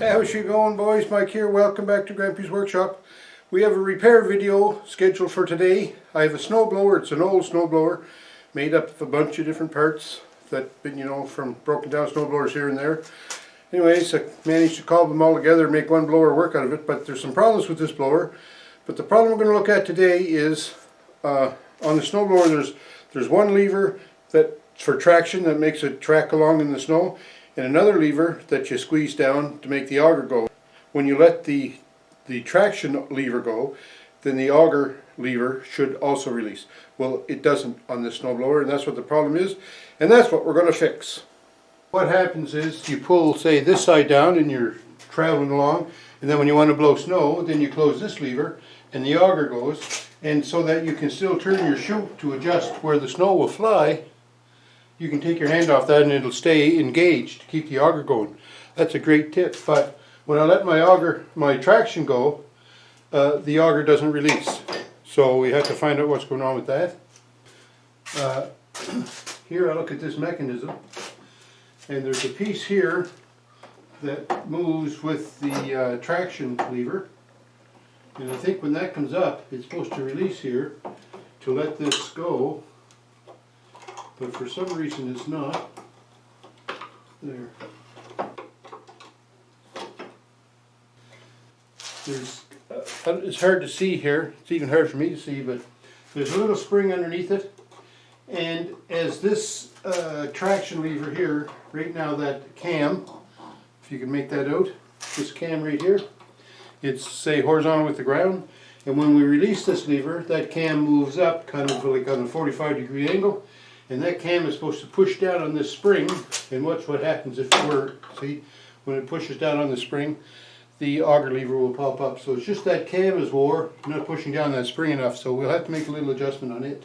How's she going, boys? Mike here. Welcome back to Grampie's workshop. We have a repair video scheduled for today. I have a snowblower. It's an old snowblower made up of a bunch of different parts that been, from broken down snowblowers here and there. Anyways, I managed to cobble them all together and make one blower work out of it, but there's some problems with this blower. But the problem we're going to look at today is on the snowblower there's one lever that's for traction that makes it track along in the snow, and another lever that you squeeze down to make the auger go. When you let the traction lever go, then the auger lever should also release. Well, it doesn't on this snowblower, and that's what the problem is, and that's what we're going to fix. What happens is you pull, say, this side down and you're traveling along, and then when you want to blow snow, then you close this lever and the auger goes, and so that you can still turn your chute to adjust where the snow will fly, you can take your hand off that and it'll stay engaged to keep the auger going. That's a great tip, but when I let my traction go, the auger doesn't release. So we have to find out what's going on with that. Here I look at this mechanism, and there's a piece here that moves with the traction lever, and I think when that comes up it's supposed to release here to let this go, but for some reason it's not. There. It's hard to see here, it's even hard for me to see, but there's a little spring underneath it, and as this traction lever here, right now, that cam, if you can make that out, this cam right here, it's, say, horizontal with the ground, and when we release this lever, that cam moves up kind of like on a 45-degree angle, and that cam is supposed to push down on this spring, and watch what happens if see, when it pushes down on the spring, the auger lever will pop up. So it's just that cam is wore, not pushing down that spring enough, so we'll have to make a little adjustment on it.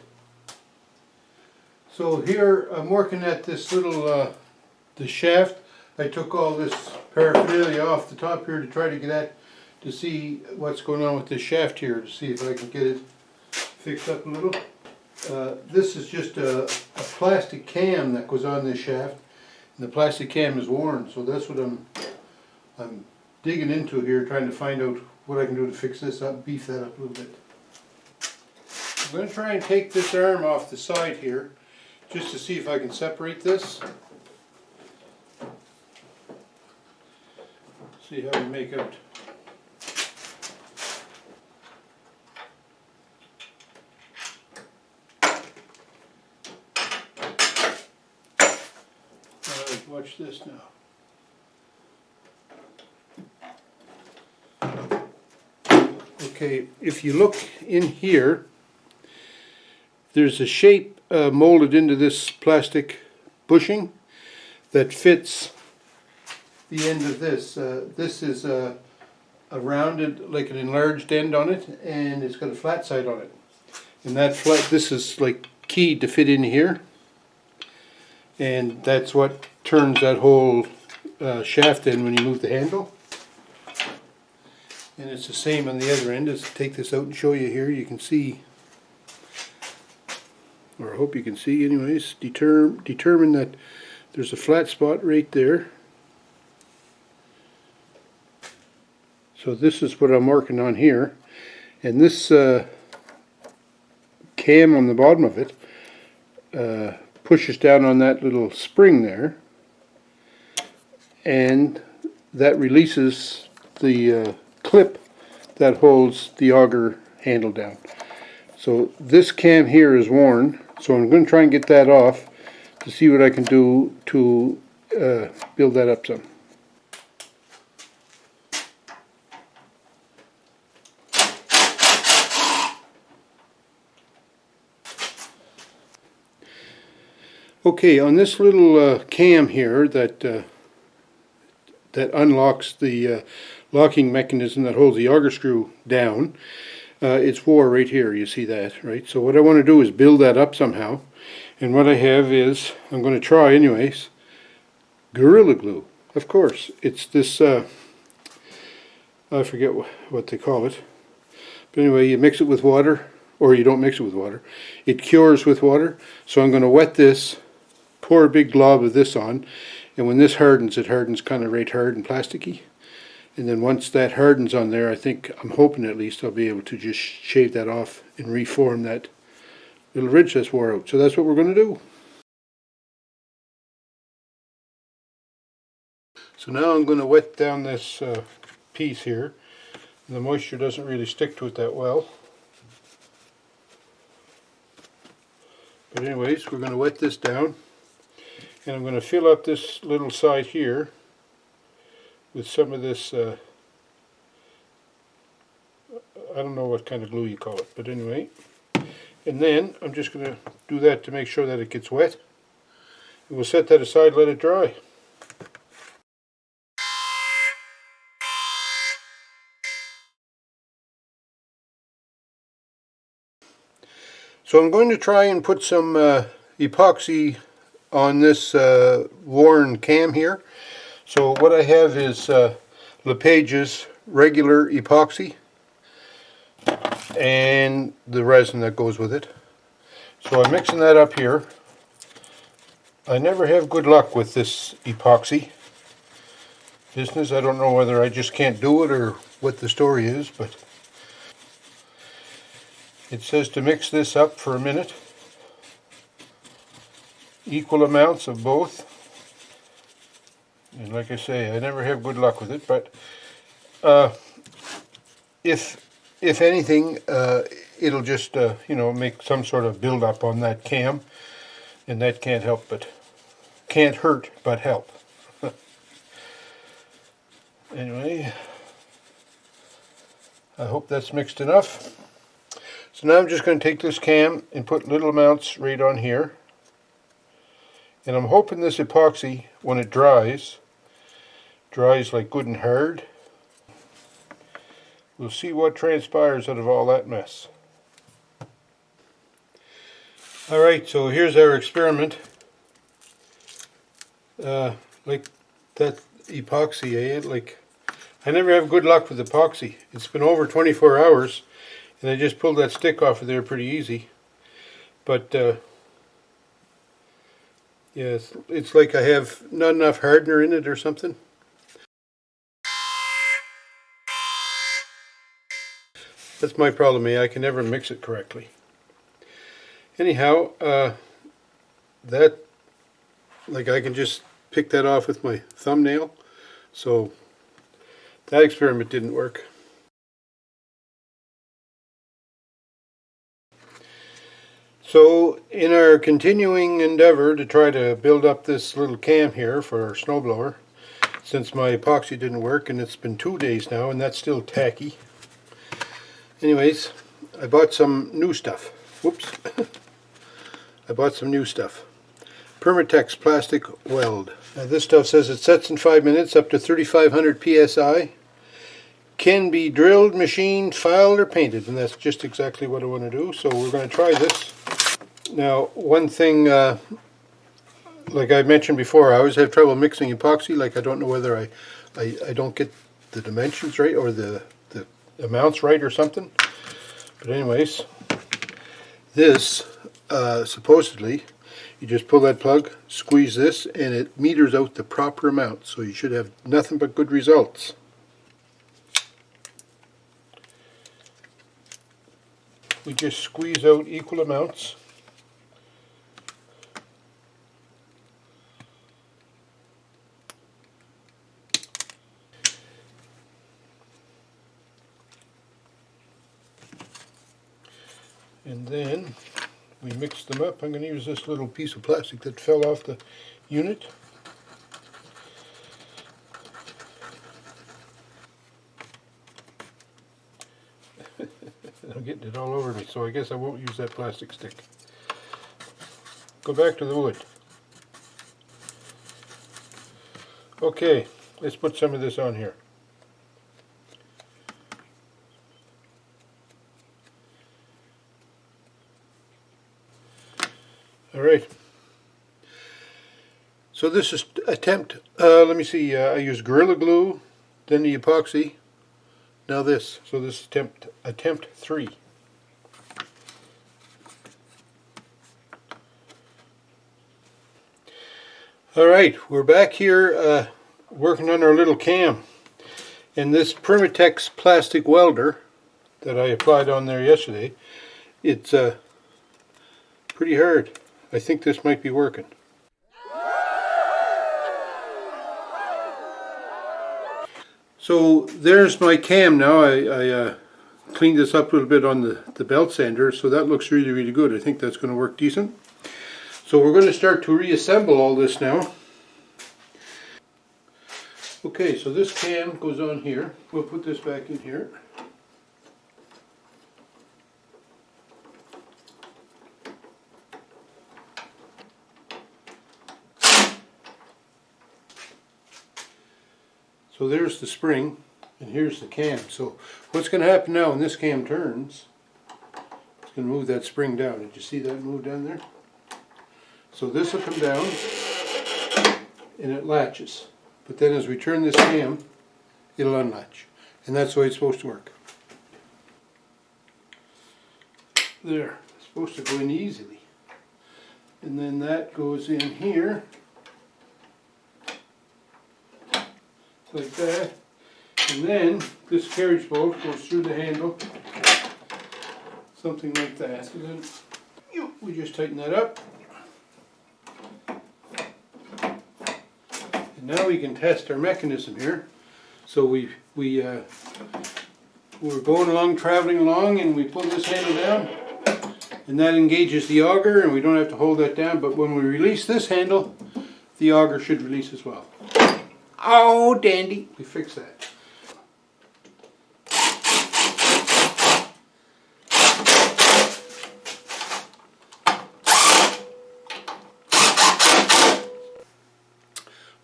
So here I'm working at this little the shaft. I took all this paraphernalia off the top here to try to get at, to see what's going on with this shaft here, to see if I can get it fixed up a little. This is just a plastic cam that goes on this shaft, and the plastic cam is worn, so that's what I'm digging into here, trying to find out what I can do to fix this up, beef that up a little bit. I'm going to try and take this arm off the side here, just to see if I can separate this. See how we make out. Alright, watch this now. Okay, if you look in here, there's a shape molded into this plastic bushing that fits the end of this. This is a rounded, like an enlarged end on it, and it's got a flat side on it. And that flat, this is like keyed to fit in here, and that's what turns that whole shaft in when you move the handle. And it's the same on the other end. Let's take this out and show you here. You can see, or I hope you can see anyways, determine that there's a flat spot right there. So this is what I'm working on here, and this cam on the bottom of it pushes down on that little spring there, and that releases the clip that holds the auger handle down. So this cam here is worn, so I'm going to try and get that off to see what I can do to build that up some. Okay, on this little cam here that unlocks the locking mechanism that holds the auger screw down, it's wore right here, you see that, right? So what I want to do is build that up somehow, and what I have is, I'm going to try anyways, Gorilla Glue. Of course, it's this, I forget what they call it, but anyway, you mix it with water, or you don't mix it with water, it cures with water. So I'm going to wet this, pour a big glob of this on, and when this hardens, it hardens kind of right hard and plasticky. And then once that hardens on there, I'm hoping at least I'll be able to just shave that off and reform that little ridge that's wore out. So that's what we're going to do. So now I'm going to wet down this piece here. The moisture doesn't really stick to it that well. But anyways, we're going to wet this down. And I'm going to fill up this little side here with some of this, I don't know what kind of glue you call it, but anyway. And then I'm just going to do that to make sure that it gets wet. And we'll set that aside, let it dry. So I'm going to try and put some epoxy on this worn cam here. So what I have is LePage's regular epoxy and the resin that goes with it. So I'm mixing that up here. I never have good luck with this epoxy business. I don't know whether I just can't do it or what the story is, but it says to mix this up for a minute. Equal amounts of both. And like I say, I never have good luck with it, but if anything, it'll just make some sort of build up on that cam, and that can't hurt but help. Anyway, I hope that's mixed enough. So now I'm just going to take this cam and put little amounts right on here. And I'm hoping this epoxy, when it dries like good and hard. We'll see what transpires out of all that mess. Alright, so here's our experiment. Like that epoxy, I never have good luck with epoxy. It's been over 24 hours, and I just pulled that stick off of there pretty easy. But yeah, it's like I have not enough hardener in it or something. That's my problem, I can never mix it correctly. Anyhow, I can just pick that off with my thumbnail, so that experiment didn't work. So in our continuing endeavor to try to build up this little cam here for our snowblower, since my epoxy didn't work, and it's been 2 days now and that's still tacky. Anyways, I bought some new stuff. Whoops. I bought some new stuff. Permatex plastic weld. Now this stuff says it sets in 5 minutes up to 3500 psi. Can be drilled, machined, filed, or painted, and that's just exactly what I want to do. So we're going to try this. Now, one thing, like I mentioned before, I always have trouble mixing epoxy. Like I don't know whether I don't get the dimensions right or the amounts right or something. But anyways, this supposedly you just pull that plug, squeeze this, and it meters out the proper amount. So you should have nothing but good results. We just squeeze out equal amounts. And then we mix them up. I'm going to use this little piece of plastic that fell off the unit. I'm getting it all over me, so I guess I won't use that plastic stick. Go back to the wood. Okay, let's put some of this on here. Alright, so this is attempt, let me see, I used Gorilla Glue, then the epoxy, now this. So this is attempt 3. Alright, we're back here working on our little cam. And this Permatex plastic welder that I applied on there yesterday, it's pretty hard. I think this might be working. So there's my cam now. I cleaned this up a little bit on the belt sander, so that looks really good. I think that's going to work decent. So we're going to start to reassemble all this now. Okay, so this cam goes on here. We'll put this back in here. So there's the spring, and here's the cam. So what's going to happen now when this cam turns, it's going to move that spring down. Did you see that move down there? So this will come down, and it latches. But then as we turn this cam, it'll unlatch. And that's the way it's supposed to work. There, it's supposed to go in easily. And then that goes in here. Like that, and then this carriage bolt goes through the handle, something like that. And then we just tighten that up, and now we can test our mechanism here. So we're going along, traveling along, and we pull this handle down, and that engages the auger, and we don't have to hold that down. But when we release this handle, the auger should release as well. Oh, dandy. We fix that.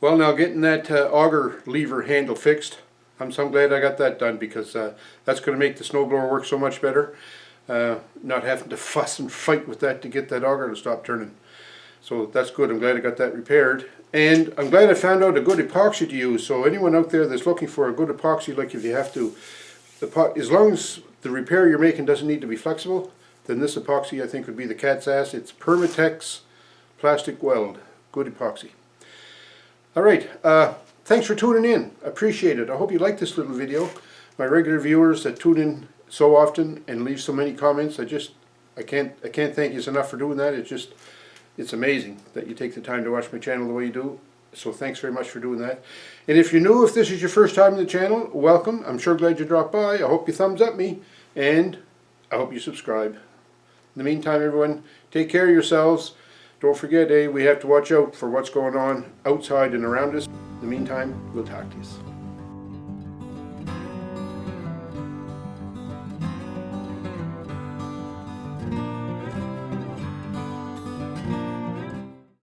Well, now getting that auger lever handle fixed, I'm so glad I got that done, because that's going to make the snowblower work so much better. Not having to fuss and fight with that to get that auger to stop turning. So that's good. I'm glad I got that repaired. And I'm glad I found out a good epoxy to use. So anyone out there that's looking for a good epoxy, like if you have to, as long as the repair you're making doesn't need to be flexible, then this epoxy I think would be the cat's ass. It's Permatex plastic weld. Good epoxy. Alright, thanks for tuning in. Appreciate it. I hope you like this little video. My regular viewers that tune in so often and leave so many comments, I can't thank you enough for doing that. It's amazing that you take the time to watch my channel the way you do. So thanks very much for doing that. And if you're new, if this is your first time in the channel, welcome. I'm sure glad you dropped by. I hope you thumbs up me, and I hope you subscribe. In the meantime, everyone, take care of yourselves. Don't forget, we have to watch out for what's going on outside and around us. In the meantime, we'll talk to you.